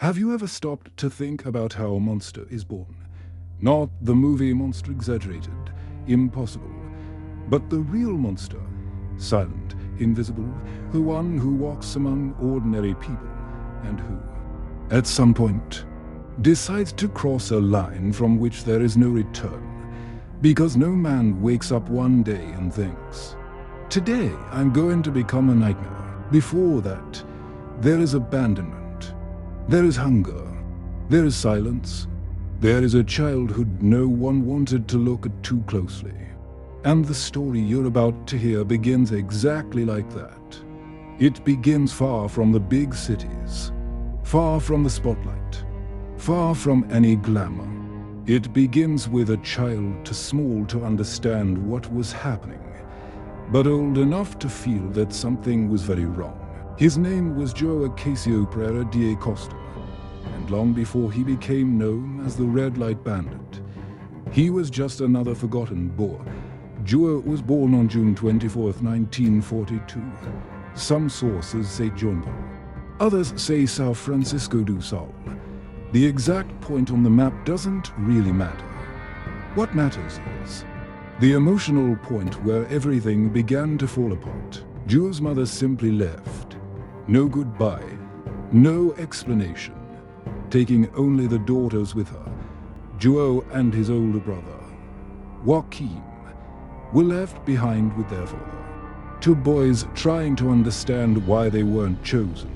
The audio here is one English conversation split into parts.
Have you ever stopped to think about how a monster is born? Not the movie monster exaggerated, impossible, but the real monster, silent, invisible, the one who walks among ordinary people and who, at some point, decides to cross a line from which there is no return, because no man wakes up one day and thinks, "Today I'm going to become a nightmare." Before that, there is abandonment, there is hunger, there is silence, there is a childhood no one wanted to look at too closely. And the story you're about to hear begins exactly like that. It begins far from the big cities, far from the spotlight, far from any glamour. It begins with a child too small to understand what was happening, but old enough to feel that something was very wrong. His name was João Acácio Pereira de Costa, and long before he became known as the Red Light Bandit, he was just another forgotten boy. João was born on June 24, 1942. Some sources say João, others say São Francisco do Sul. The exact point on the map doesn't really matter. What matters is the emotional point where everything began to fall apart. João's mother simply left. No goodbye, no explanation, taking only the daughters with her. João and his older brother, Joaquim, were left behind with their father. Two boys trying to understand why they weren't chosen.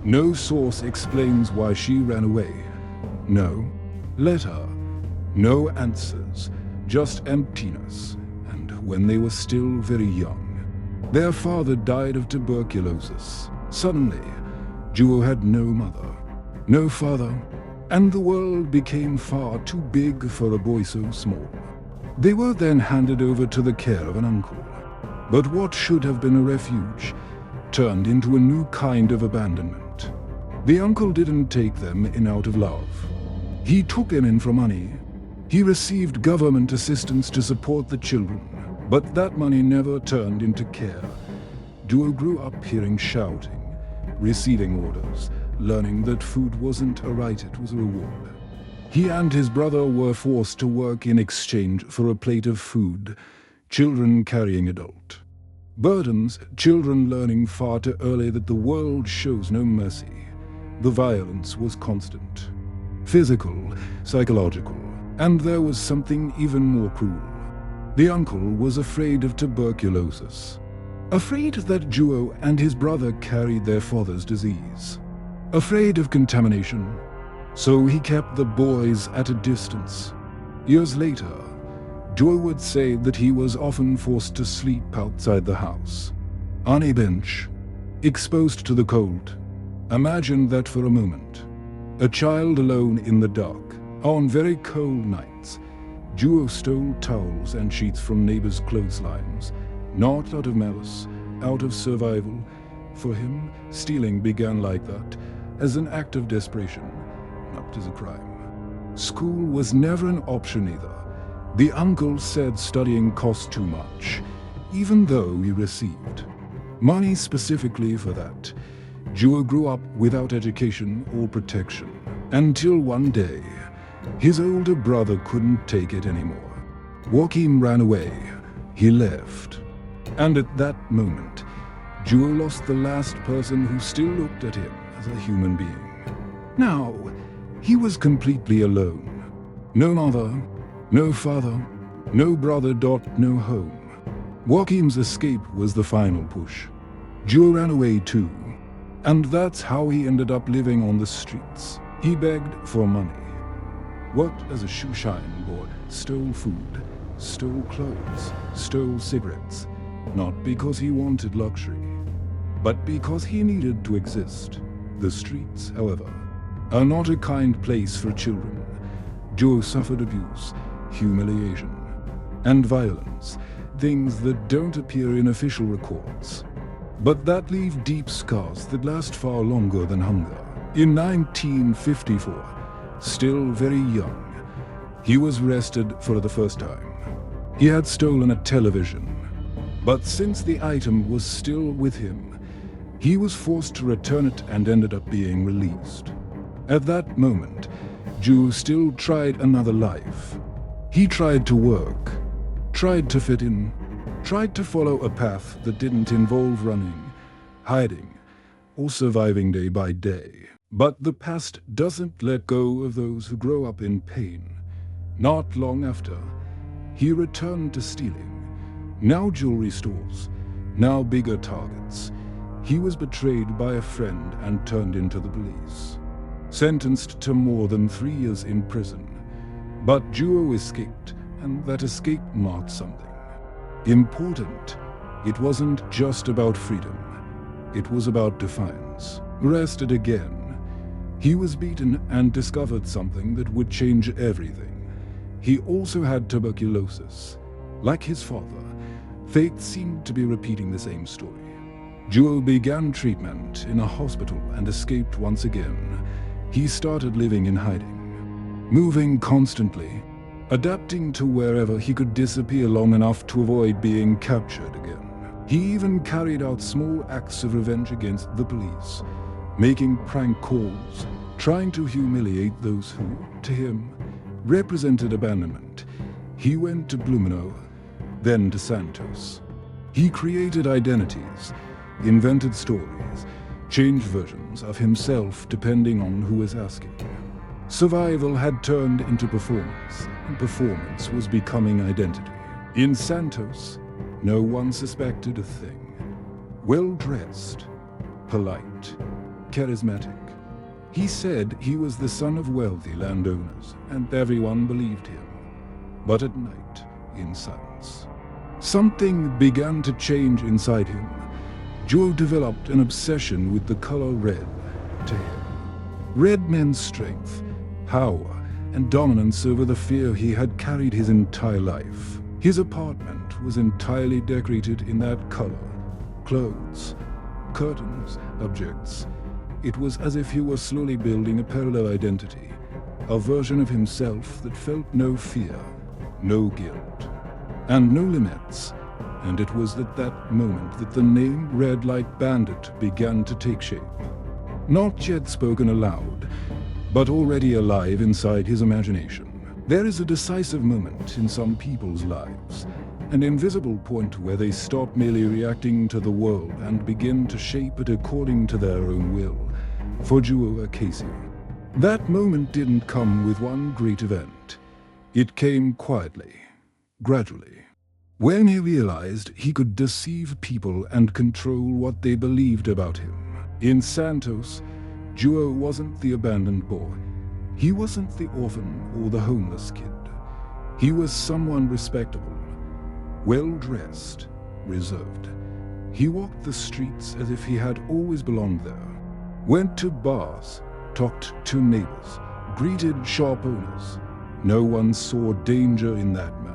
No source explains why she ran away. No letter, no answers, just emptiness. And when they were still very young, their father died of tuberculosis. Suddenly, João had no mother, no father, and the world became far too big for a boy so small. They were then handed over to the care of an uncle. But what should have been a refuge turned into a new kind of abandonment. The uncle didn't take them in out of love. He took them in for money. He received government assistance to support the children, but that money never turned into care. João grew up hearing shouting, receiving orders, learning that food wasn't a right, it was a reward. He and his brother were forced to work in exchange for a plate of food, children carrying adult burdens, children learning far too early that the world shows no mercy. The violence was constant, physical, psychological, and there was something even more cruel. The uncle was afraid of tuberculosis, afraid that João and his brother carried their father's disease, afraid of contamination, so he kept the boys at a distance. Years later, João would say that he was often forced to sleep outside the house, on a bench, exposed to the cold. Imagine that for a moment. A child alone in the dark. On very cold nights, João stole towels and sheets from neighbors' clotheslines, not out of malice, out of survival. For him, stealing began like that, as an act of desperation, not as a crime. School was never an option either. The uncle said studying cost too much, even though he received money specifically for that. João grew up without education or protection, until one day, his older brother couldn't take it anymore. Joaquim ran away. He left. And at that moment, João lost the last person who still looked at him as a human being. Now, he was completely alone. No mother, no father, no brother. No home. Joaquim's escape was the final push. João ran away too, and that's how he ended up living on the streets. He begged for money, worked as a shoeshine boy, stole food, stole clothes, stole cigarettes, not because he wanted luxury, but because he needed to exist. The streets, however, are not a kind place for children. João suffered abuse, humiliation, and violence, things that don't appear in official records, but that leave deep scars that last far longer than hunger. In 1954, still very young, he was arrested for the first time. He had stolen a television, but since the item was still with him, he was forced to return it and ended up being released. At that moment, João still tried another life. He tried to work, tried to fit in, tried to follow a path that didn't involve running, hiding, or surviving day by day. But the past doesn't let go of those who grow up in pain. Not long after, he returned to stealing. Now jewelry stores, now bigger targets. He was betrayed by a friend and turned into the police. Sentenced to more than 3 years in prison. But João escaped, and that escape marked something important. It wasn't just about freedom. It was about defiance. Arrested again, he was beaten and discovered something that would change everything. He also had tuberculosis. Like his father, fate seemed to be repeating the same story. João began treatment in a hospital and escaped once again. He started living in hiding, moving constantly, adapting to wherever he could disappear long enough to avoid being captured again. He even carried out small acts of revenge against the police, making prank calls, trying to humiliate those who, to him, represented abandonment. He went to Blumenau, then to Santos. He created identities, invented stories, changed versions of himself depending on who was asking. Survival had turned into performance, and performance was becoming identity. In Santos, no one suspected a thing. Well-dressed, polite, charismatic. He said he was the son of wealthy landowners, and everyone believed him. But at night, in silence, something began to change inside him. João developed an obsession with the color red. To him, red meant strength, power, and dominance over the fear he had carried his entire life. His apartment was entirely decorated in that color. Clothes, curtains, objects. It was as if he was slowly building a parallel identity, a version of himself that felt no fear, no guilt, and no limits. And it was at that moment that the name Red Light Bandit began to take shape. Not yet spoken aloud, but already alive inside his imagination. There is a decisive moment in some people's lives, an invisible point where they stop merely reacting to the world and begin to shape it according to their own will. For João Acácio, that moment didn't come with one great event. It came quietly, gradually. When he realized he could deceive people and control what they believed about him. In Santos, João wasn't the abandoned boy. He wasn't the orphan or the homeless kid. He was someone respectable, well-dressed, reserved. He walked the streets as if he had always belonged there. Went to bars, talked to neighbors, greeted shop owners. No one saw danger in that man.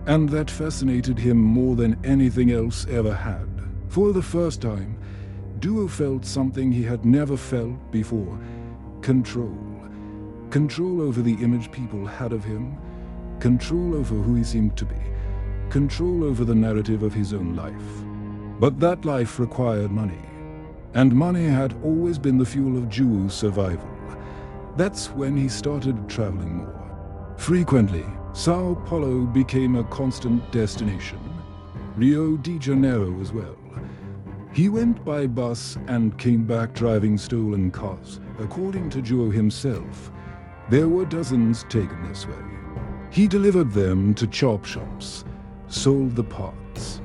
And that fascinated him more than anything else ever had. For the first time, João felt something he had never felt before. Control. Control over the image people had of him. Control over who he seemed to be. Control over the narrative of his own life. But that life required money. And money had always been the fuel of João's survival. That's when he started traveling more. Frequently, Sao Paulo became a constant destination. Rio de Janeiro as well. He went by bus and came back driving stolen cars. According to João himself, there were dozens taken this way. He delivered them to chop shops, sold the parts,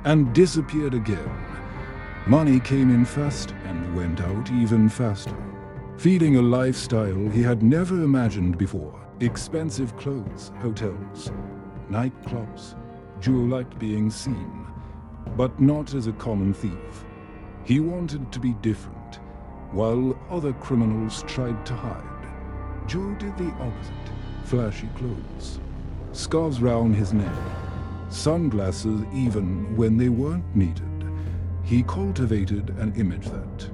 and disappeared again. Money came in fast and went out even faster, feeding a lifestyle he had never imagined before. Expensive clothes, hotels, nightclubs. João liked being seen, but not as a common thief. He wanted to be different, while other criminals tried to hide. João did the opposite. Flashy clothes, scarves round his neck, sunglasses even when they weren't needed. He cultivated an image that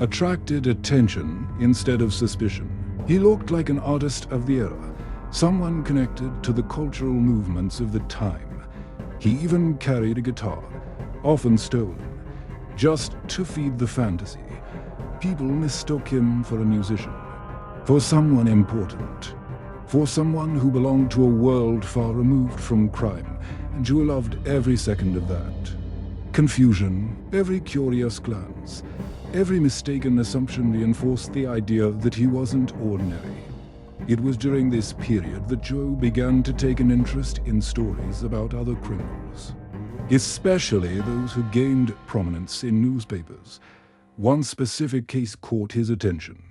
attracted attention instead of suspicion. He looked like an artist of the era, someone connected to the cultural movements of the time. He even carried a guitar, often stolen, just to feed the fantasy. People mistook him for a musician. For someone important. For someone who belonged to a world far removed from crime, and João loved every second of that. Confusion, every curious glance, every mistaken assumption reinforced the idea that he wasn't ordinary. It was during this period that João began to take an interest in stories about other criminals, especially those who gained prominence in newspapers. One specific case caught his attention,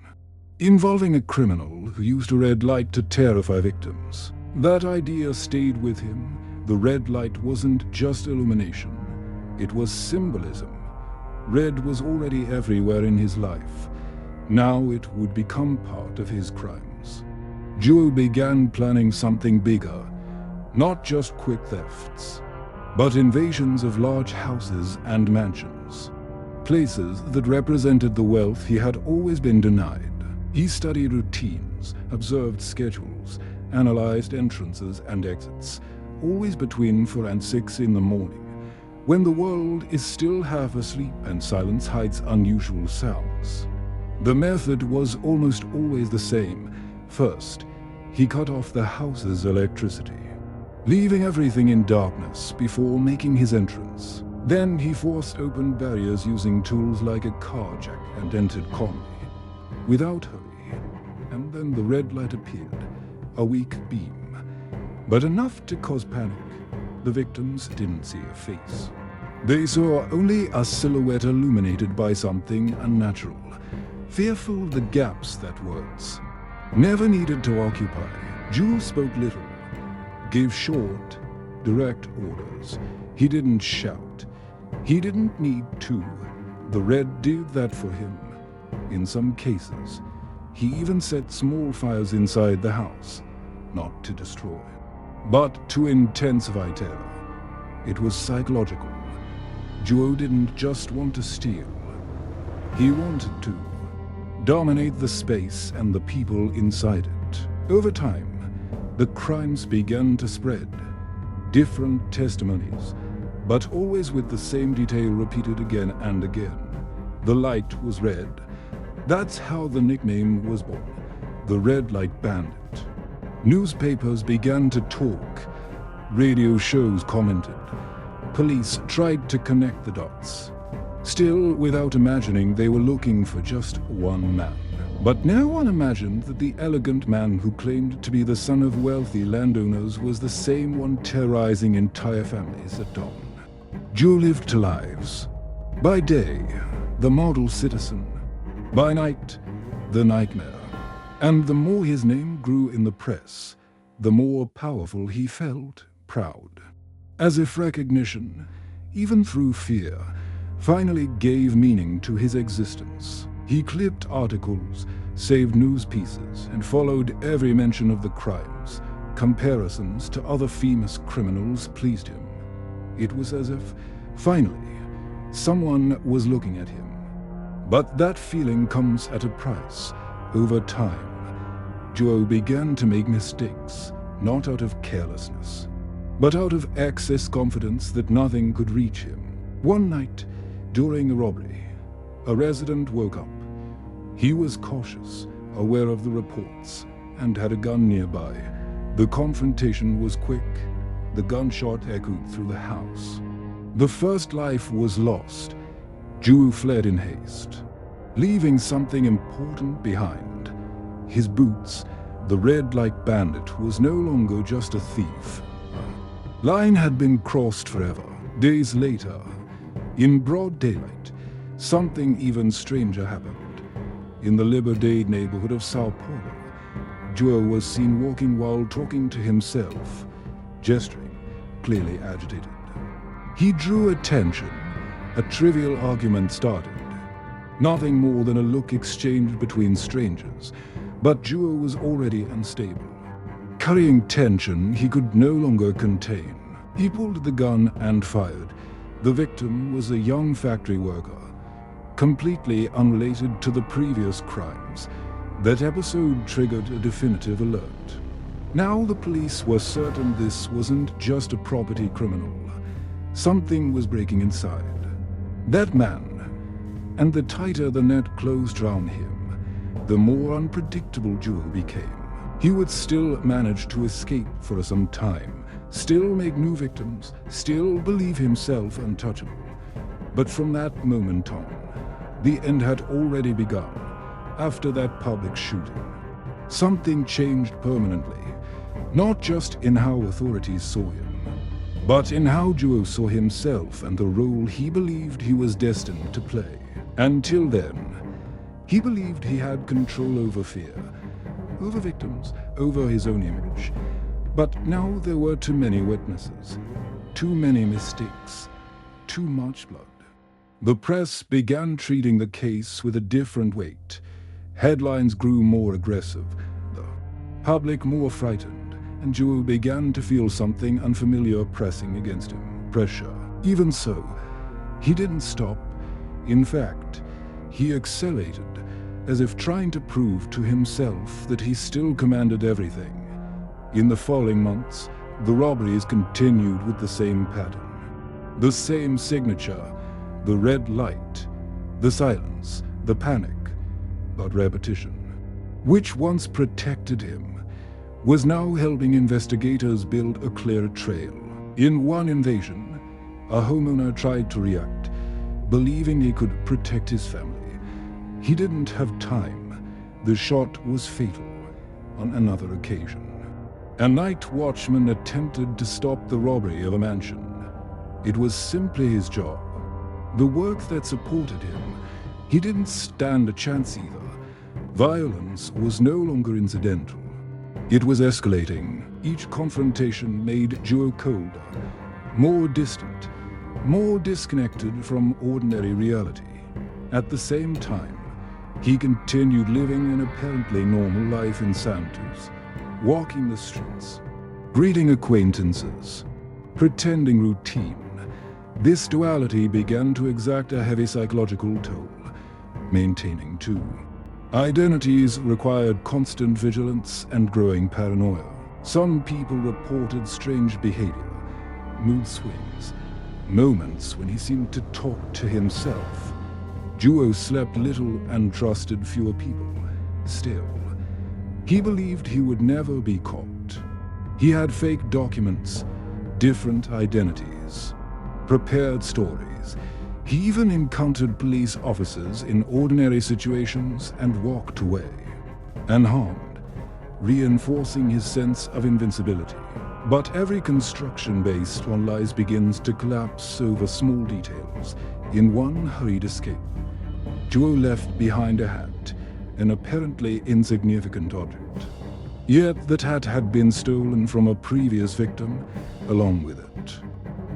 involving a criminal who used a red light to terrify victims. That idea stayed with him. The red light wasn't just illumination, it was symbolism. Red was already everywhere in his life. Now it would become part of his crimes. João began planning something bigger, not just quick thefts, but invasions of large houses and mansions, places that represented the wealth he had always been denied. He studied routines, observed schedules, analyzed entrances and exits, always between 4 and 6 in the morning, when the world is still half asleep and silence hides unusual sounds. The method was almost always the same. First, he cut off the house's electricity, leaving everything in darkness before making his entrance. Then he forced open barriers using tools like a car jack and entered calmly, without hurry. And then the red light appeared, a weak beam, but enough to cause panic. The victims didn't see a face. They saw only a silhouette illuminated by something unnatural. Fearful the gaps that words never needed to occupy. João spoke little, gave short, direct orders. He didn't shout. He didn't need to. The red did that for him. In some cases, he even set small fires inside the house, not to destroy, but to intensify terror. It was psychological. João didn't just want to steal. He wanted to dominate the space and the people inside it. Over time, the crimes began to spread. Different testimonies, but always with the same detail repeated again and again. The light was red. That's how the nickname was born, the Red Light Bandit. Newspapers began to talk. Radio shows commented. Police tried to connect the dots, still without imagining they were looking for just one man. But no one imagined that the elegant man who claimed to be the son of wealthy landowners was the same one terrorizing entire families at dawn. João lived two lives. By day, the model citizen. By night, the nightmare. And the more his name grew in the press, the more powerful he felt, proud. As if recognition, even through fear, finally gave meaning to his existence. He clipped articles, saved news pieces, and followed every mention of the crimes. Comparisons to other famous criminals pleased him. It was as if, finally, someone was looking at him. But that feeling comes at a price. Over time, João began to make mistakes, not out of carelessness, but out of excess confidence that nothing could reach him. One night, during a robbery, a resident woke up. He was cautious, aware of the reports, and had a gun nearby. The confrontation was quick. The gunshot echoed through the house. The first life was lost. João fled in haste, leaving something important behind. His boots. The Red Light Bandit was no longer just a thief. Line had been crossed forever. Days later, in broad daylight, something even stranger happened. In the Liberdade neighborhood of Sao Paulo, João was seen walking while talking to himself, gesturing, clearly agitated. He drew attention. A trivial argument started. Nothing more than a look exchanged between strangers, but João was already unstable. Carrying tension he could no longer contain. He pulled the gun and fired. The victim was a young factory worker, completely unrelated to the previous crimes. That episode triggered a definitive alert. Now the police were certain this wasn't just a property criminal. Something was breaking inside. That man, and the tighter the net closed round him, the more unpredictable João became. He would still manage to escape for some time, still make new victims, still believe himself untouchable. But from that moment on, the end had already begun. After that public shooting, something changed permanently, not just in how authorities saw him, but in how João saw himself and the role he believed he was destined to play. Until then, he believed he had control over fear, over victims, over his own image. But now there were too many witnesses, too many mistakes, too much blood. The press began treating the case with a different weight. Headlines grew more aggressive, the public more frightened, and João began to feel something unfamiliar pressing against him. Pressure. Even so, he didn't stop. In fact, he accelerated, as if trying to prove to himself that he still commanded everything. In the following months, the robberies continued with the same pattern. The same signature, the red light, the silence, the panic, but repetition. Which once protected him, was now helping investigators build a clear trail. In one invasion, a homeowner tried to react, believing he could protect his family. He didn't have time. The shot was fatal. On another occasion, a night watchman attempted to stop the robbery of a mansion. It was simply his job, the work that supported him. He didn't stand a chance either. Violence was no longer incidental. It was escalating. Each confrontation made João colder, more distant, more disconnected from ordinary reality. At the same time, he continued living an apparently normal life in Santos, walking the streets, greeting acquaintances, pretending routine. This duality began to exact a heavy psychological toll. Maintaining two identities required constant vigilance and growing paranoia. Some people reported strange behavior, mood swings, moments when he seemed to talk to himself. João slept little and trusted fewer people. Still, he believed he would never be caught. He had fake documents, different identities, prepared stories. He even encountered police officers in ordinary situations and walked away, unharmed, reinforcing his sense of invincibility. But every construction based on lies begins to collapse over small details. In one hurried escape, João left behind a hat, an apparently insignificant object. Yet that hat had been stolen from a previous victim along with it.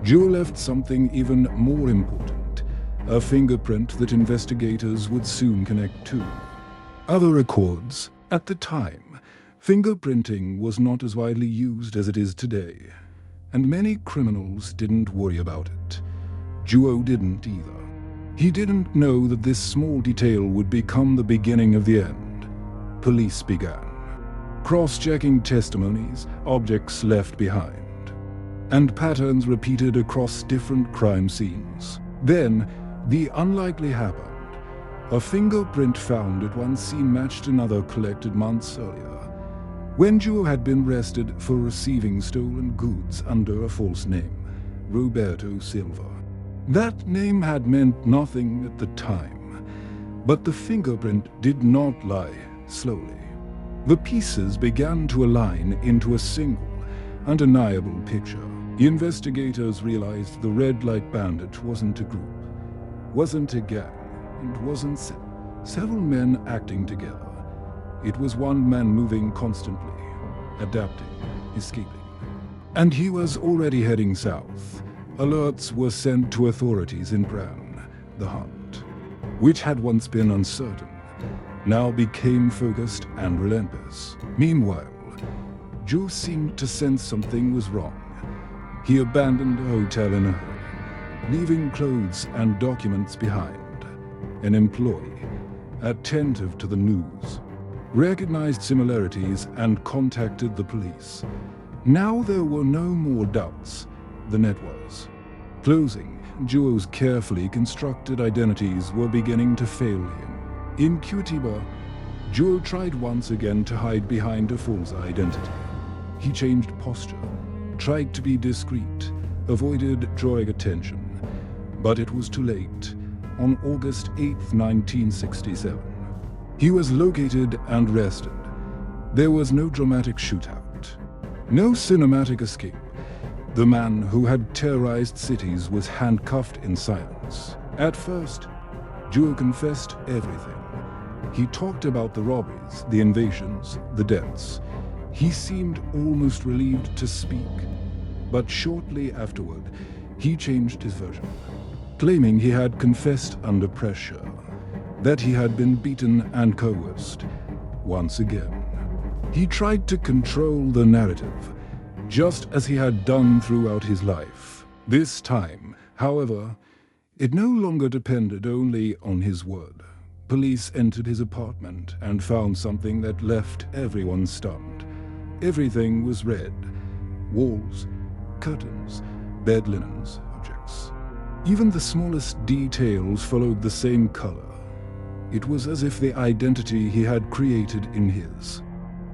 João left something even more important, a fingerprint that investigators would soon connect to. Other records. At the time, fingerprinting was not as widely used as it is today, and many criminals didn't worry about it. João didn't either. He didn't know that this small detail would become the beginning of the end. Police began cross-checking testimonies, objects left behind, and patterns repeated across different crime scenes. Then, the unlikely happened. A fingerprint found at one scene matched another collected months earlier, when João had been arrested for receiving stolen goods under a false name, Roberto Silva. That name had meant nothing at the time, but the fingerprint did not lie. Slowly, the pieces began to align into a single, undeniable picture. Investigators realized the Red Light Bandit wasn't a group, wasn't a gang, and wasn't several men acting together. It was one man moving constantly, adapting, escaping. And he was already heading south. Alerts were sent to authorities in Brown. The hunt, which had once been uncertain, now became focused and relentless. Meanwhile, João seemed to sense something was wrong. He abandoned the hotel in a hurry, leaving clothes and documents behind. An employee, attentive to the news, recognized similarities and contacted the police. Now there were no more doubts. The net was closing. João's carefully constructed identities were beginning to fail him. In Curitiba, João tried once again to hide behind a false identity. He changed posture, tried to be discreet, avoided drawing attention. But it was too late. On August 8, 1967, he was located and arrested. There was no dramatic shootout, no cinematic escape. The man who had terrorized cities was handcuffed in silence. At first, João confessed everything. He talked about the robberies, the invasions, the deaths. He seemed almost relieved to speak. But shortly afterward, he changed his version, claiming he had confessed under pressure, that he had been beaten and coerced. Once again, he tried to control the narrative, just as he had done throughout his life. This time, however, it no longer depended only on his word. Police entered his apartment and found something that left everyone stunned. Everything was red. Walls, curtains, bed linens, objects. Even the smallest details followed the same color. It was as if the identity he had created in his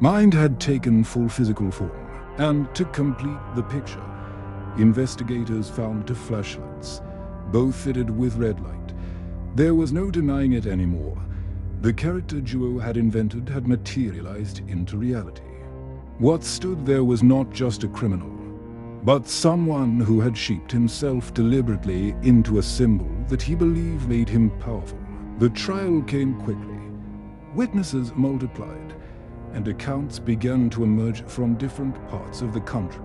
mind had taken full physical form. And to complete the picture, investigators found two flashlights, both fitted with red light. There was no denying it anymore. The character João had invented had materialized into reality. What stood there was not just a criminal, but someone who had shaped himself deliberately into a symbol that he believed made him powerful. The trial came quickly. Witnesses multiplied, and accounts began to emerge from different parts of the country.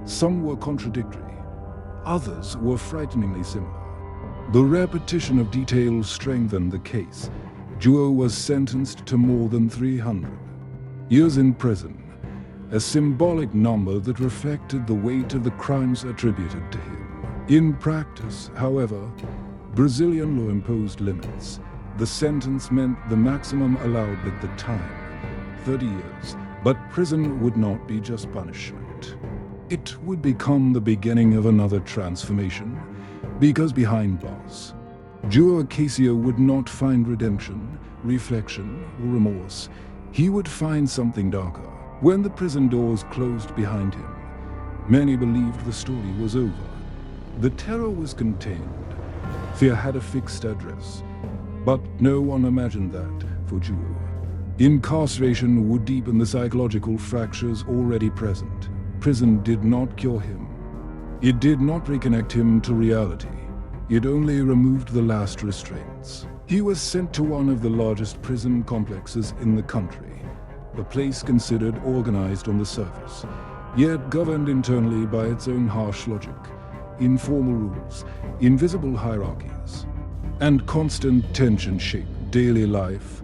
Some were contradictory, others were frighteningly similar. The repetition of details strengthened the case. João was sentenced to more than 300 years in prison, a symbolic number that reflected the weight of the crimes attributed to him. In practice, however, Brazilian law imposed limits. The sentence meant the maximum allowed at the time, 30 years, but prison would not be just punishment. It would become the beginning of another transformation, because behind bars, João Acácio would not find redemption, reflection, or remorse. He would find something darker. When the prison doors closed behind him, many believed the story was over. The terror was contained. Fear had a fixed address. But no one imagined that for João. Incarceration would deepen the psychological fractures already present. Prison did not cure him. It did not reconnect him to reality. It only removed the last restraints. He was sent to one of the largest prison complexes in the country, a place considered organized on the surface, yet governed internally by its own harsh logic, informal rules, invisible hierarchies, and constant tension shaped daily life.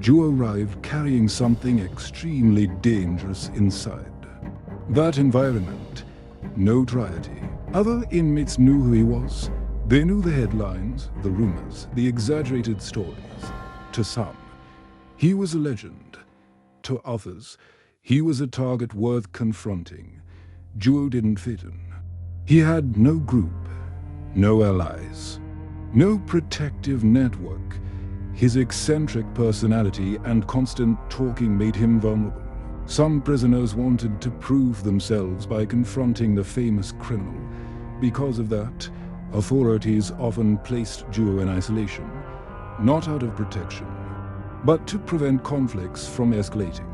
João arrived carrying something extremely dangerous inside. That environment, notoriety. Other inmates knew who he was. They knew the headlines, the rumors, the exaggerated stories. To some, he was a legend. To others, he was a target worth confronting. João didn't fit in. He had no group, no allies, no protective network. His eccentric personality and constant talking made him vulnerable. Some prisoners wanted to prove themselves by confronting the famous criminal. Because of that, authorities often placed João in isolation, not out of protection, but to prevent conflicts from escalating.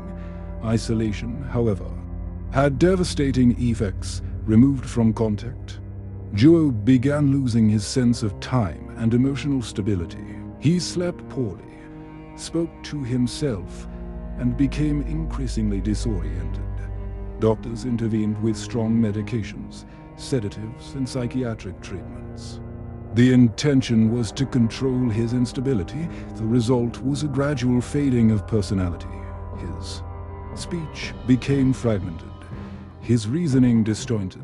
Isolation, however, had devastating effects. Removed from contact, João began losing his sense of time and emotional stability. He slept poorly, spoke to himself, and became increasingly disoriented. Doctors intervened with strong medications, sedatives, and psychiatric treatments. The intention was to control his instability. The result was a gradual fading of personality. His speech became fragmented, his reasoning disjointed,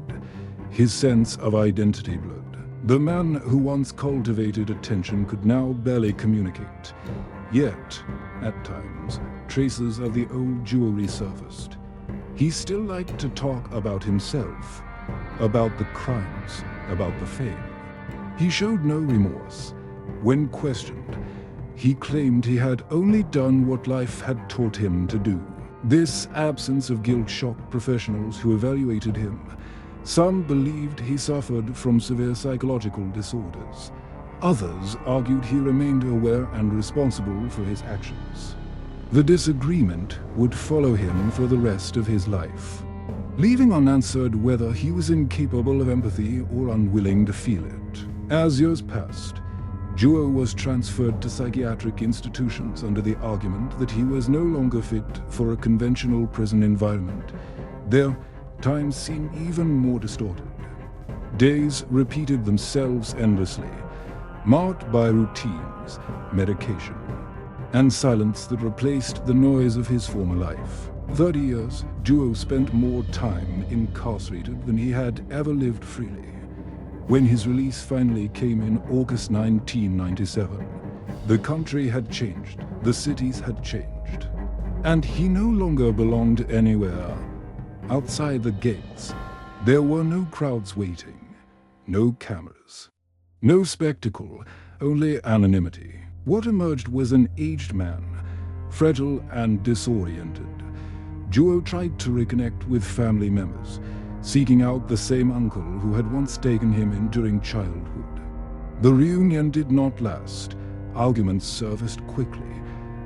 his sense of identity blurred. The man who once cultivated attention could now barely communicate. Yet, at times, traces of the old João resurfaced. He still liked to talk about himself, about the crimes, about the fame. He showed no remorse. When questioned, he claimed he had only done what life had taught him to do. This absence of guilt shocked professionals who evaluated him. Some believed he suffered from severe psychological disorders. Others argued he remained aware and responsible for his actions. The disagreement would follow him for the rest of his life, leaving unanswered whether he was incapable of empathy or unwilling to feel it. As years passed, João was transferred to psychiatric institutions under the argument that he was no longer fit for a conventional prison environment. There, time seemed even more distorted. Days repeated themselves endlessly, marked by routines, medication, and silence that replaced the noise of his former life. 30 years, João spent more time incarcerated than he had ever lived freely. When his release finally came in August 1997, the country had changed, the cities had changed, and he no longer belonged anywhere. Outside the gates, there were no crowds waiting, no cameras, no spectacle, only anonymity. What emerged was an aged man, fragile and disoriented. João tried to reconnect with family members, seeking out the same uncle who had once taken him in during childhood. The reunion did not last. Arguments surfaced quickly,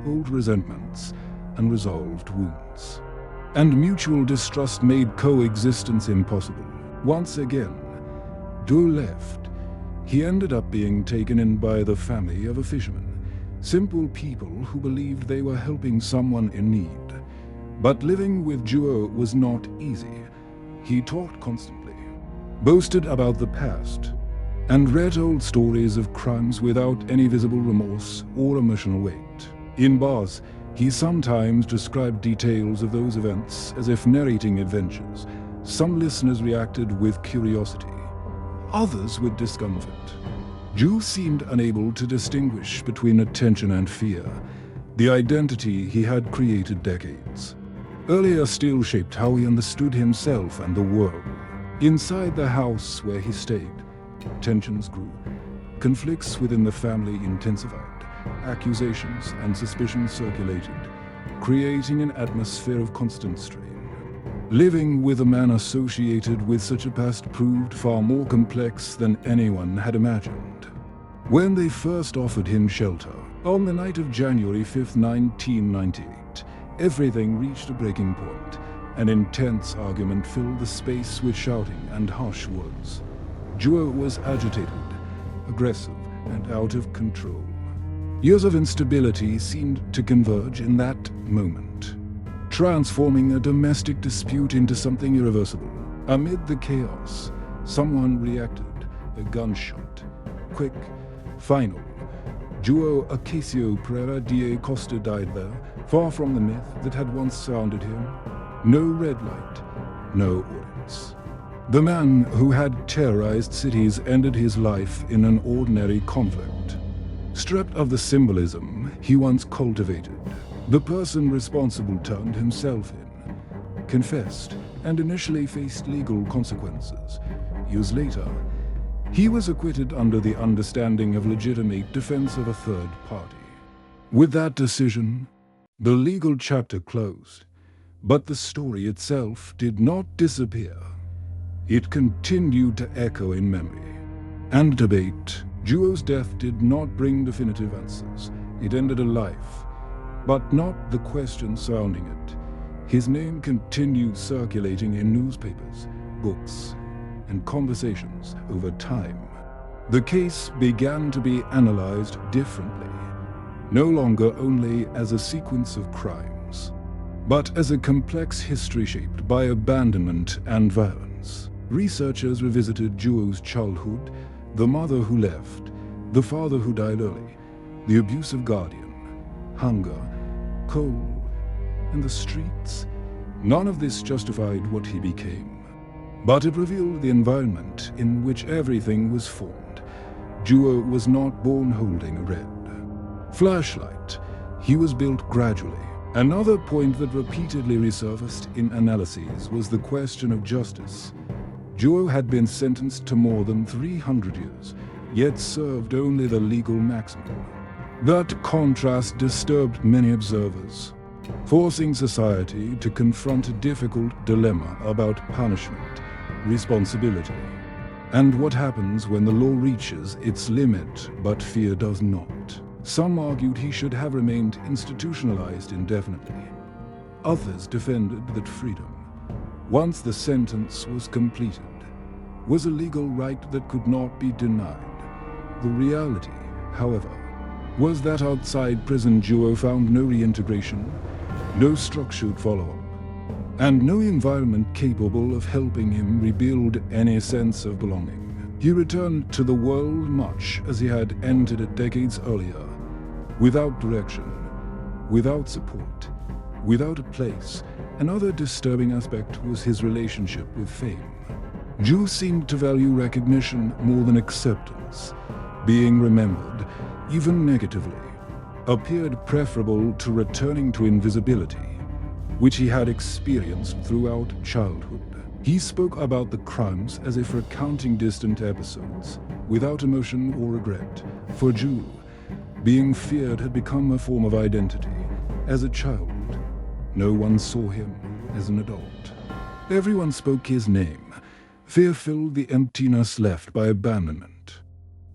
old resentments, unresolved wounds. And mutual distrust made coexistence impossible. Once again, João left. He ended up being taken in by the family of a fisherman, simple people who believed they were helping someone in need. But living with João was not easy. He talked constantly, boasted about the past, and read old stories of crimes without any visible remorse or emotional weight. In bars, he sometimes described details of those events as if narrating adventures. Some listeners reacted with curiosity, others with discomfort. João seemed unable to distinguish between attention and fear, the identity he had created decades earlier still shaped how he understood himself and the world. Inside the house where he stayed, tensions grew. Conflicts within the family intensified. Accusations and suspicions circulated, creating an atmosphere of constant strain. Living with a man associated with such a past proved far more complex than anyone had imagined. When they first offered him shelter, on the night of January 5, 1998, everything reached a breaking point. An intense argument filled the space with shouting and harsh words. João was agitated, aggressive, and out of control. Years of instability seemed to converge in that moment, transforming a domestic dispute into something irreversible. Amid the chaos, someone reacted, a gunshot. Quick, final. João Acácio Pereira da Costa died there, far from the myth that had once surrounded him. No red light, no audience. The man who had terrorized cities ended his life in an ordinary conflict. Stripped of the symbolism he once cultivated, the person responsible turned himself in, confessed, and initially faced legal consequences. Years later, he was acquitted under the understanding of legitimate defense of a third party. With that decision, the legal chapter closed, but the story itself did not disappear. It continued to echo in memory and debate. João's death did not bring definitive answers. It ended a life, but not the questions surrounding it. His name continued circulating in newspapers, books, and conversations over time. The case began to be analyzed differently, no longer only as a sequence of crimes, but as a complex history shaped by abandonment and violence. Researchers revisited João's childhood, the mother who left, the father who died early, the abusive guardian, hunger, cold, and the streets. None of this justified what he became, but it revealed the environment in which everything was formed. João was not born holding a red flashlight. He was built gradually. Another point that repeatedly resurfaced in analyses was the question of justice. João had been sentenced to more than 300 years, yet served only the legal maximum. That contrast disturbed many observers, forcing society to confront a difficult dilemma about punishment, responsibility, and what happens when the law reaches its limit but fear does not. Some argued he should have remained institutionalized indefinitely. Others defended that freedom, once the sentence was completed, was a legal right that could not be denied. The reality, however, was that outside prison João found no reintegration, no structured follow-up, and no environment capable of helping him rebuild any sense of belonging. He returned to the world much as he had entered it decades earlier, without direction, without support, without a place. Another disturbing aspect was his relationship with fame. João seemed to value recognition more than acceptance. Being remembered, even negatively, appeared preferable to returning to invisibility, which he had experienced throughout childhood. He spoke about the crimes as if recounting distant episodes, without emotion or regret. For João, being feared had become a form of identity. As a child, no one saw him as an adult. Everyone spoke his name. Fear filled the emptiness left by abandonment,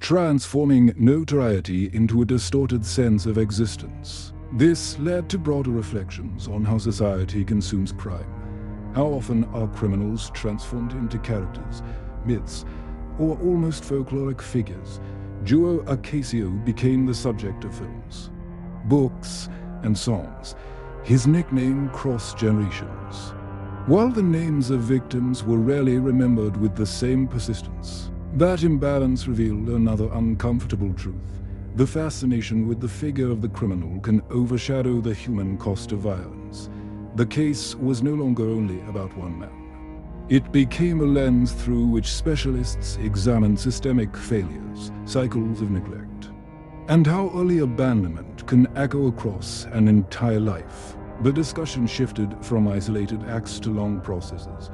transforming notoriety into a distorted sense of existence. This led to broader reflections on how society consumes crime. How often are criminals transformed into characters, myths, or almost folkloric figures? João Acácio became the subject of films, books, and songs. His nickname crossed generations, while the names of victims were rarely remembered with the same persistence. That imbalance revealed another uncomfortable truth. The fascination with the figure of the criminal can overshadow the human cost of violence. The case was no longer only about one man. It became a lens through which specialists examined systemic failures, cycles of neglect, and how early abandonment can echo across an entire life. The discussion shifted from isolated acts to long processes.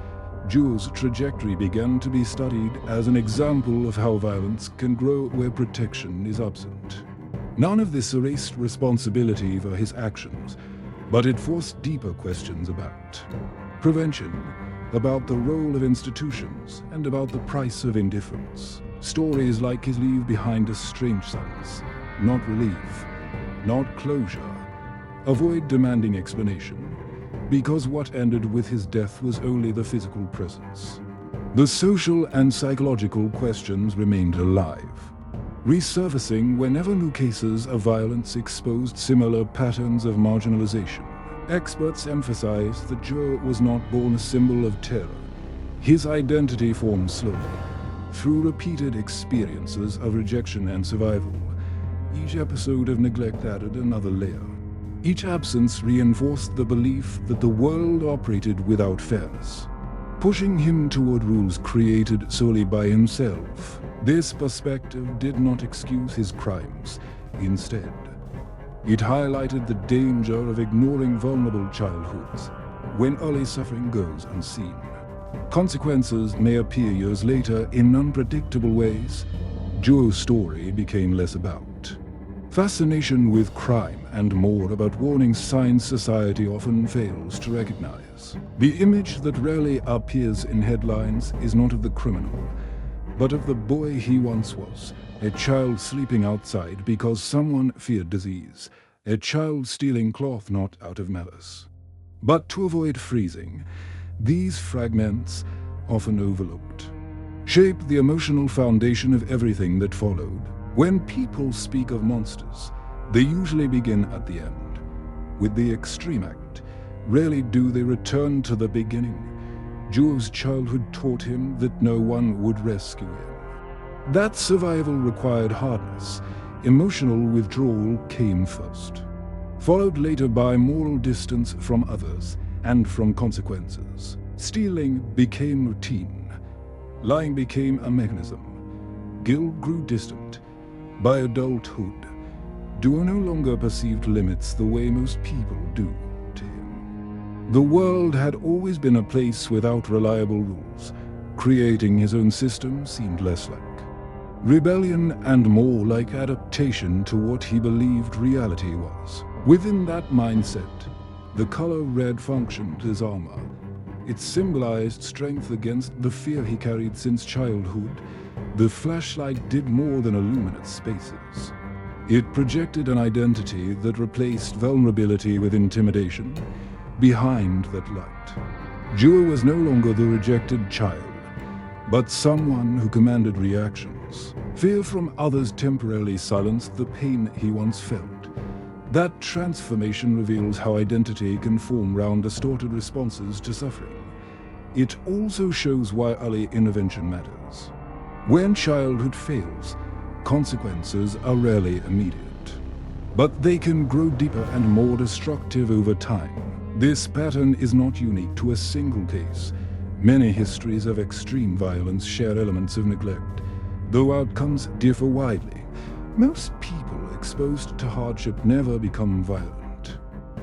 João's trajectory began to be studied as an example of how violence can grow where protection is absent. None of this erased responsibility for his actions, but it forced deeper questions about prevention, about the role of institutions, and about the price of indifference. Stories like his leave behind a strange silence, not relief, not closure, avoid demanding explanation, because what ended with his death was only the physical presence. The social and psychological questions remained alive, resurfacing whenever new cases of violence exposed similar patterns of marginalization. Experts emphasized that João was not born a symbol of terror. His identity formed slowly, through repeated experiences of rejection and survival. Each episode of neglect added another layer. Each absence reinforced the belief that the world operated without fairness, pushing him toward rules created solely by himself. This perspective did not excuse his crimes. Instead, it highlighted the danger of ignoring vulnerable childhoods when early suffering goes unseen. Consequences may appear years later in unpredictable ways. João's story became less about fascination with crime and more about warning signs society often fails to recognize. The image that rarely appears in headlines is not of the criminal, but of the boy he once was, a child sleeping outside because someone feared disease, a child stealing cloth not out of malice. But to avoid freezing, these fragments, often overlooked, shape the emotional foundation of everything that followed. When people speak of monsters, they usually begin at the end, with the extreme act. Rarely do they return to the beginning. João's childhood taught him that no one would rescue him. That survival required hardness. Emotional withdrawal came first, followed later by moral distance from others and from consequences. Stealing became routine. Lying became a mechanism. Guilt grew distant. By adulthood, João no longer perceived limits the way most people do to him. The world had always been a place without reliable rules. Creating his own system seemed less like rebellion and more like adaptation to what he believed reality was. Within that mindset, the color red functioned as armor. It symbolized strength against the fear he carried since childhood. The flashlight did more than illuminate spaces. It projected an identity that replaced vulnerability with intimidation. Behind that light, João was no longer the rejected child, but someone who commanded reactions. Fear from others temporarily silenced the pain he once felt. That transformation reveals how identity can form around distorted responses to suffering. It also shows why early intervention matters. When childhood fails, consequences are rarely immediate, but they can grow deeper and more destructive over time. This pattern is not unique to a single case. Many histories of extreme violence share elements of neglect, though outcomes differ widely. Most people exposed to hardship never become violent.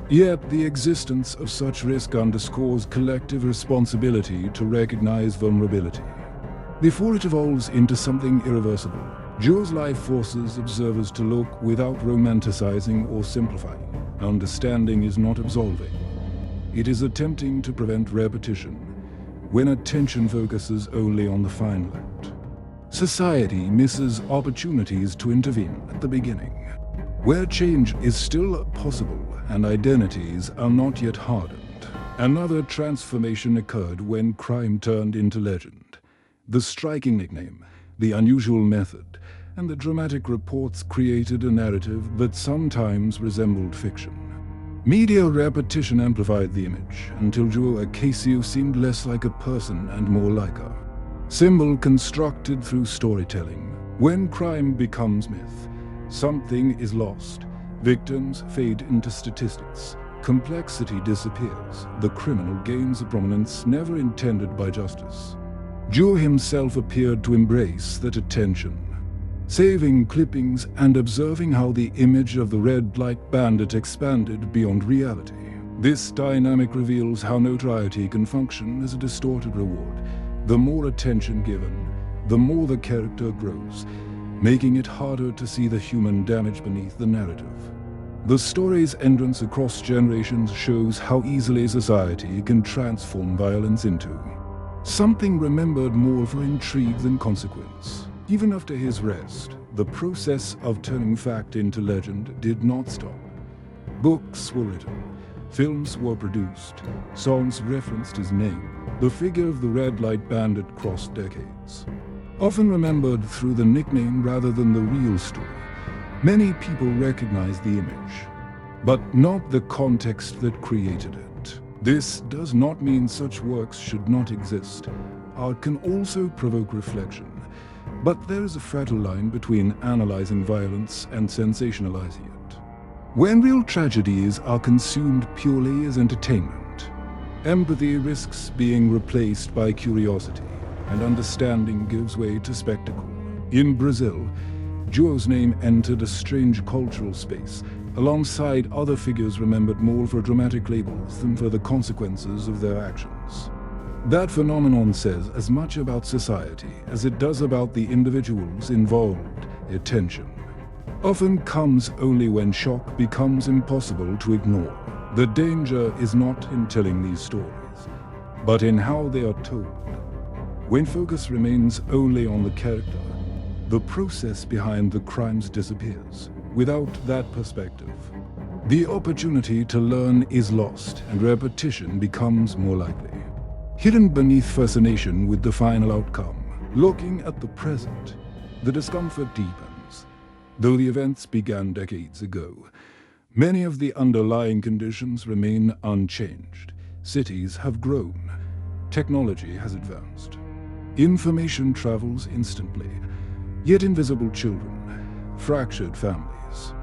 Yet the existence of such risk underscores collective responsibility to recognize vulnerability before it evolves into something irreversible. João's life forces observers to look without romanticizing or simplifying. Understanding is not absolving. It is attempting to prevent repetition when attention focuses only on the final act. Society misses opportunities to intervene at the beginning, where change is still possible and identities are not yet hardened. Another transformation occurred when crime turned into legend. The striking nickname, the unusual method, and the dramatic reports created a narrative that sometimes resembled fiction. Media repetition amplified the image until João Acácio seemed less like a person and more like a symbol constructed through storytelling. When crime becomes myth, something is lost. Victims fade into statistics. Complexity disappears. The criminal gains a prominence never intended by justice. João himself appeared to embrace that attention, saving clippings and observing how the image of the Red Light Bandit expanded beyond reality. This dynamic reveals how notoriety can function as a distorted reward. The more attention given, the more the character grows, making it harder to see the human damage beneath the narrative. The story's entrance across generations shows how easily society can transform violence into something remembered more for intrigue than consequence. Even after his rest, the process of turning fact into legend did not stop. Books were written, films were produced, songs referenced his name. The figure of the Red Light Bandit crossed decades. Often remembered through the nickname rather than the real story, many people recognize the image, but not the context that created it. This does not mean such works should not exist. Art can also provoke reflection, but there is a fragile line between analyzing violence and sensationalizing it. When real tragedies are consumed purely as entertainment, empathy risks being replaced by curiosity, and understanding gives way to spectacle. In Brazil, João's name entered a strange cultural space, alongside other figures remembered more for dramatic labels than for the consequences of their actions. That phenomenon says as much about society as it does about the individuals involved. Attention often comes only when shock becomes impossible to ignore. The danger is not in telling these stories, but in how they are told. When focus remains only on the character, the process behind the crimes disappears. Without that perspective, the opportunity to learn is lost and repetition becomes more likely. Hidden beneath fascination with the final outcome, looking at the present, the discomfort deepens. Though the events began decades ago, many of the underlying conditions remain unchanged. Cities have grown. Technology has advanced. Information travels instantly, yet invisible children, fractured families,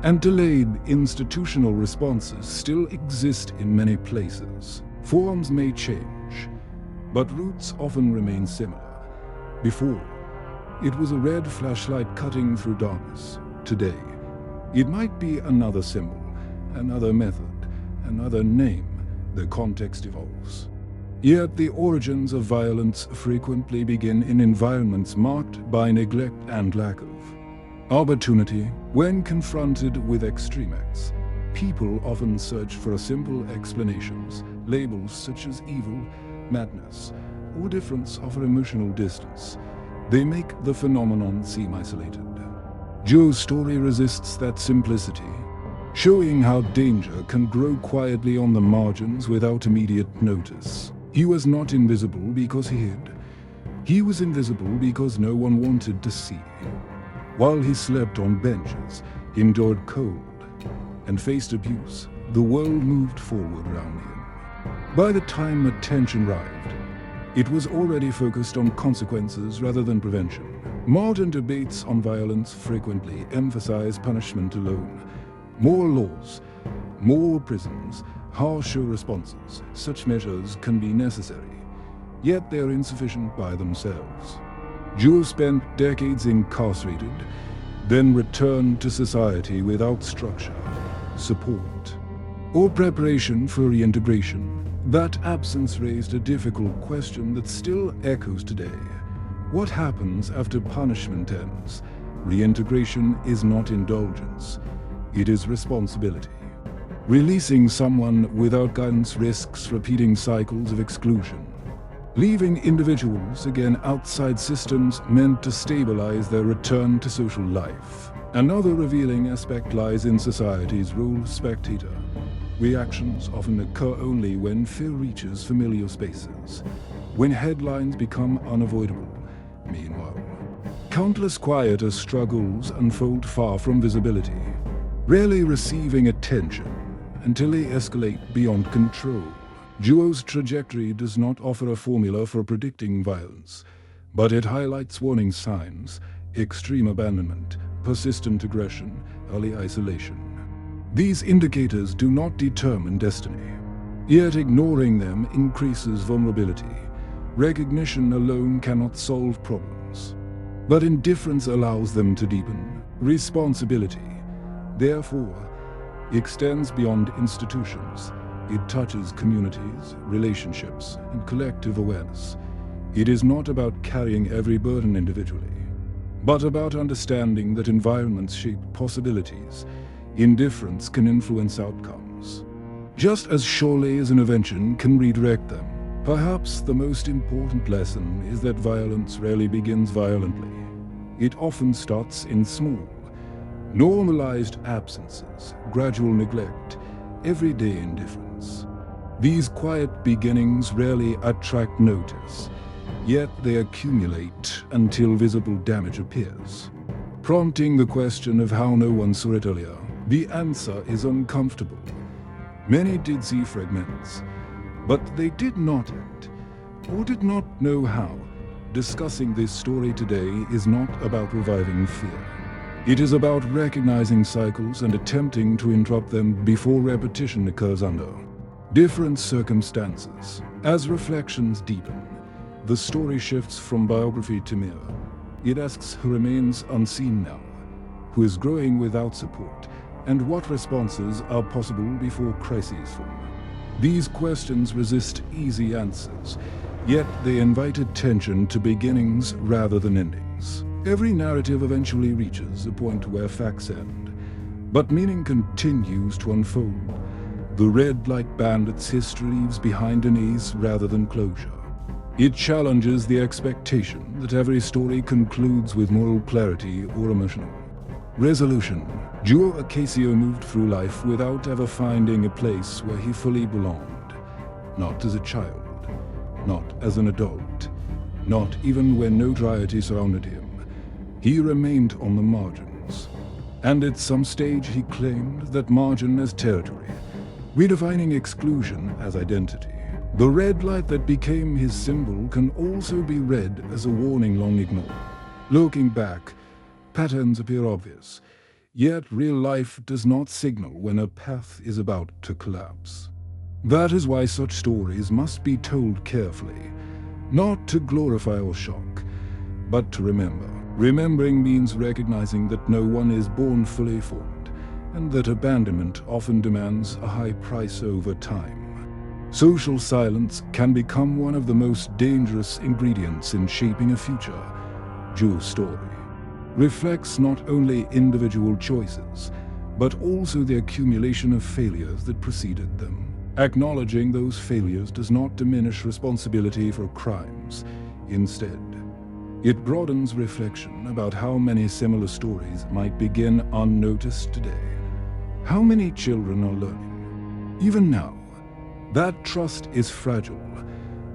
and delayed institutional responses still exist in many places. Forms may change, but roots often remain similar. Before, it was a red flashlight cutting through darkness. Today, it might be another symbol, another method, another name. The context evolves. Yet the origins of violence frequently begin in environments marked by neglect and lack of opportunity. When confronted with extreme acts, people often search for simple explanations. Labels such as evil, madness, or difference offer emotional distance. They make the phenomenon seem isolated. Joe's story resists that simplicity, showing how danger can grow quietly on the margins without immediate notice. He was not invisible because he hid. He was invisible because no one wanted to see. While he slept on benches, endured cold, and faced abuse, the world moved forward around him. By the time attention arrived, it was already focused on consequences rather than prevention. Modern debates on violence frequently emphasize punishment alone. More laws, more prisons, harsher responses. Such measures can be necessary, yet they are insufficient by themselves. Joe spent decades incarcerated, then returned to society without structure, support, or preparation for reintegration. That absence raised a difficult question that still echoes today. What happens after punishment ends? Reintegration is not indulgence, it is responsibility. Releasing someone without guidance risks repeating cycles of exclusion. Leaving individuals again outside systems meant to stabilize their return to social life. Another revealing aspect lies in society's role as spectator. Reactions often occur only when fear reaches familiar spaces, when headlines become unavoidable. Meanwhile, countless quieter struggles unfold far from visibility, rarely receiving attention until they escalate beyond control. Joe's trajectory does not offer a formula for predicting violence, but it highlights warning signs: extreme abandonment, persistent aggression, early isolation. These indicators do not determine destiny, yet ignoring them increases vulnerability. Recognition alone cannot solve problems, but indifference allows them to deepen. Responsibility, therefore, extends beyond institutions. It touches communities, relationships, and collective awareness. It is not about carrying every burden individually, but about understanding that environments shape possibilities. Indifference can influence outcomes, just as surely as intervention can redirect them. Perhaps the most important lesson is that violence rarely begins violently. It often starts in small, normalized absences, gradual neglect, everyday indifference. These quiet beginnings rarely attract notice, yet they accumulate until visible damage appears, prompting the question of how no one saw it earlier. The answer is uncomfortable. Many did see fragments, but they did not act, or did not know how. Discussing this story today is not about reviving fear. It is about recognizing cycles and attempting to interrupt them before repetition occurs under different circumstances. As reflections deepen, the story shifts from biography to mirror. It asks who remains unseen now, who is growing without support, and what responses are possible before crises form. These questions resist easy answers, yet they invite attention to beginnings rather than endings. Every narrative eventually reaches a point where facts end, but meaning continues to unfold. The Red Light Bandit's history leaves behind unease rather than closure. It challenges the expectation that every story concludes with moral clarity or emotional resolution. João Acácio moved through life without ever finding a place where he fully belonged. Not as a child, not as an adult, not even when notoriety surrounded him. He remained on the margins, and at some stage he claimed that margin as territory, redefining exclusion as identity. The red light that became his symbol can also be read as a warning long ignored. Looking back, patterns appear obvious, yet real life does not signal when a path is about to collapse. That is why such stories must be told carefully, not to glorify or shock, but to remember. Remembering means recognizing that no one is born fully formed, and that abandonment often demands a high price over time. Social silence can become one of the most dangerous ingredients in shaping a future. João's story reflects not only individual choices, but also the accumulation of failures that preceded them. Acknowledging those failures does not diminish responsibility for crimes. Instead, it broadens reflection about how many similar stories might begin unnoticed today. How many children are learning, even now, that trust is fragile,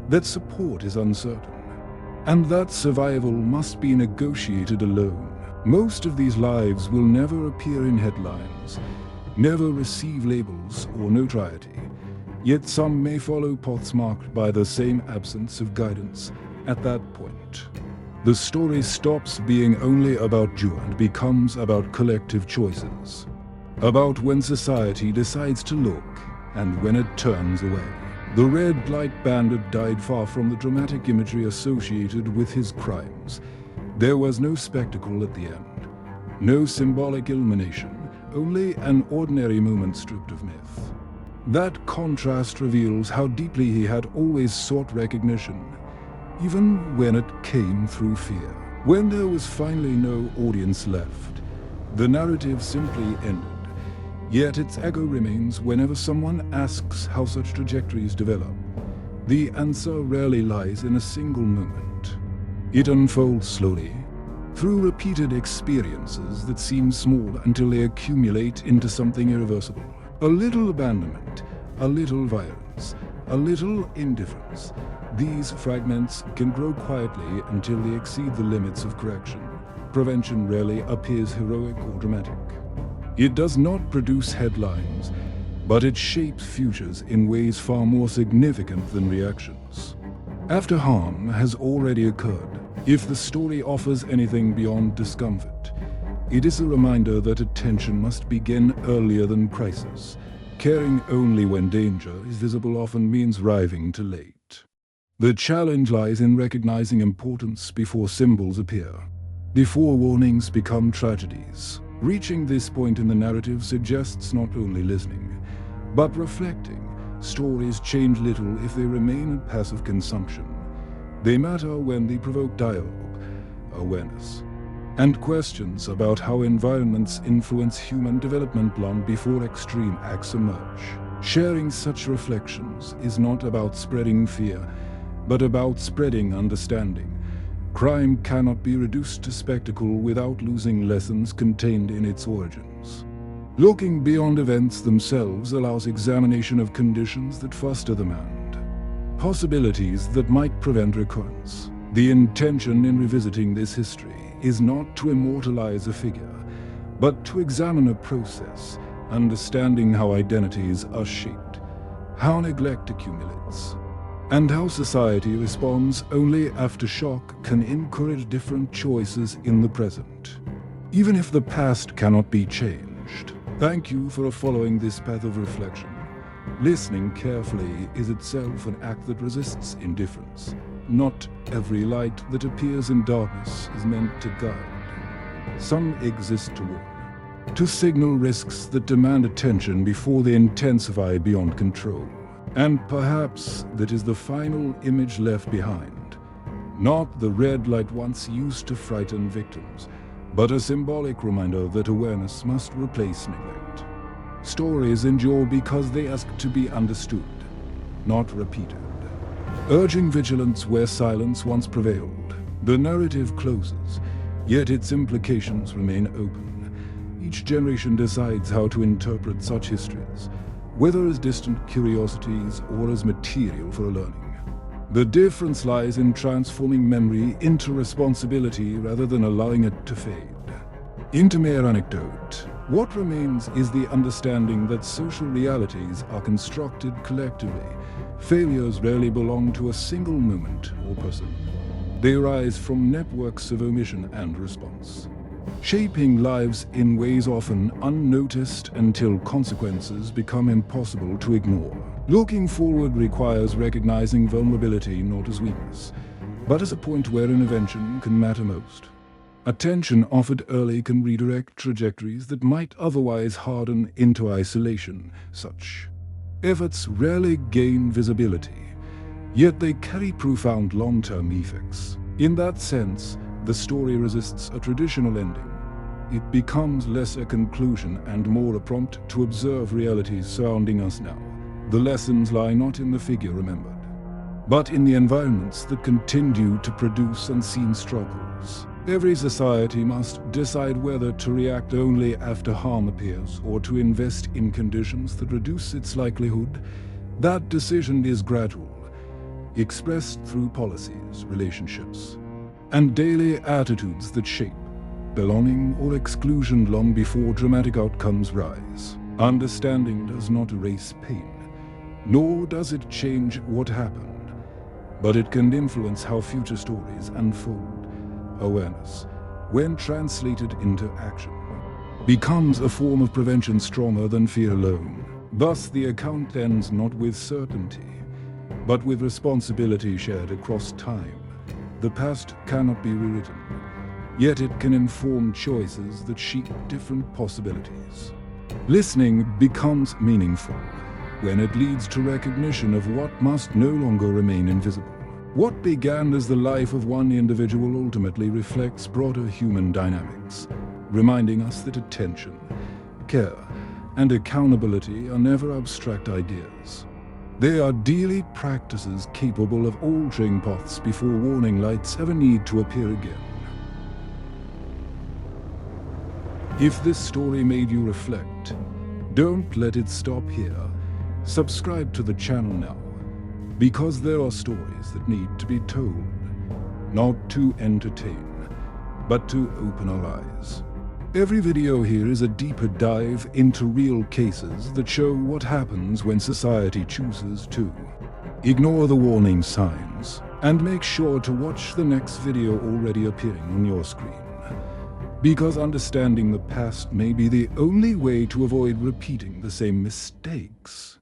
that support is uncertain, and that survival must be negotiated alone. Most of these lives will never appear in headlines, never receive labels or notoriety, yet some may follow paths marked by the same absence of guidance. At that point, the story stops being only about João and becomes about collective choices, about when society decides to look and when it turns away. The Red Light Bandit died far from the dramatic imagery associated with his crimes. There was no spectacle at the end, no symbolic illumination, only an ordinary moment stripped of myth. That contrast reveals how deeply he had always sought recognition, even when it came through fear. When there was finally no audience left, the narrative simply ended. Yet its echo remains whenever someone asks how such trajectories develop. The answer rarely lies in a single moment. It unfolds slowly, through repeated experiences that seem small until they accumulate into something irreversible. A little abandonment, a little violence, a little indifference. These fragments can grow quietly until they exceed the limits of correction. Prevention rarely appears heroic or dramatic. It does not produce headlines, but it shapes futures in ways far more significant than reactions. After harm has already occurred, if the story offers anything beyond discomfort, it is a reminder that attention must begin earlier than crisis. Caring only when danger is visible often means arriving too late. The challenge lies in recognizing importance before symbols appear, before warnings become tragedies. Reaching this point in the narrative suggests not only listening, but reflecting. Stories change little if they remain a passive consumption. They matter when they provoke dialogue, awareness, and questions about how environments influence human development long before extreme acts emerge. Sharing such reflections is not about spreading fear, but about spreading understanding. Crime cannot be reduced to spectacle without losing lessons contained in its origins. Looking beyond events themselves allows examination of conditions that foster them and possibilities that might prevent recurrence. The intention in revisiting this history is not to immortalize a figure, but to examine a process, understanding how identities are shaped, how neglect accumulates, and how society responds only after shock can encourage different choices in the present, even if the past cannot be changed. Thank you for following this path of reflection. Listening carefully is itself an act that resists indifference. Not every light that appears in darkness is meant to guide. Some exist to warn, to signal risks that demand attention before they intensify beyond control. And perhaps that is the final image left behind. Not the red light once used to frighten victims, but a symbolic reminder that awareness must replace neglect. Stories endure because they ask to be understood, not repeated. Urging vigilance where silence once prevailed, the narrative closes, yet its implications remain open. Each generation decides how to interpret such histories, whether as distant curiosities or as material for learning. The difference lies in transforming memory into responsibility rather than allowing it to fade. Into mere anecdote, what remains is the understanding that social realities are constructed collectively. Failures rarely belong to a single moment or person. They arise from networks of omission and response, shaping lives in ways often unnoticed until consequences become impossible to ignore. Looking forward requires recognizing vulnerability not as weakness, but as a point where intervention can matter most. Attention offered early can redirect trajectories that might otherwise harden into isolation. Such Efforts rarely gain visibility, yet they carry profound long-term effects. In that sense, the story resists a traditional ending. It becomes less a conclusion and more a prompt to observe realities surrounding us now. The lessons lie not in the figure remembered, but in the environments that continue to produce unseen struggles. Every society must decide whether to react only after harm appears or to invest in conditions that reduce its likelihood. That decision is gradual, expressed through policies, relationships, and daily attitudes that shape belonging or exclusion long before dramatic outcomes rise. Understanding does not erase pain, nor does it change what happened, but it can influence how future stories unfold. Awareness, when translated into action, becomes a form of prevention stronger than fear alone. Thus, the account ends not with certainty, but with responsibility shared across time. The past cannot be rewritten, yet it can inform choices that shape different possibilities. Listening becomes meaningful when it leads to recognition of what must no longer remain invisible. What began as the life of one individual ultimately reflects broader human dynamics, reminding us that attention, care, and accountability are never abstract ideas. They are daily practices capable of altering paths before warning lights ever need to appear again. If this story made you reflect, don't let it stop here. Subscribe to the channel now, because there are stories that need to be told, not to entertain, but to open our eyes. Every video here is a deeper dive into real cases that show what happens when society chooses to ignore the warning signs, and make sure to watch the next video already appearing on your screen, because understanding the past may be the only way to avoid repeating the same mistakes.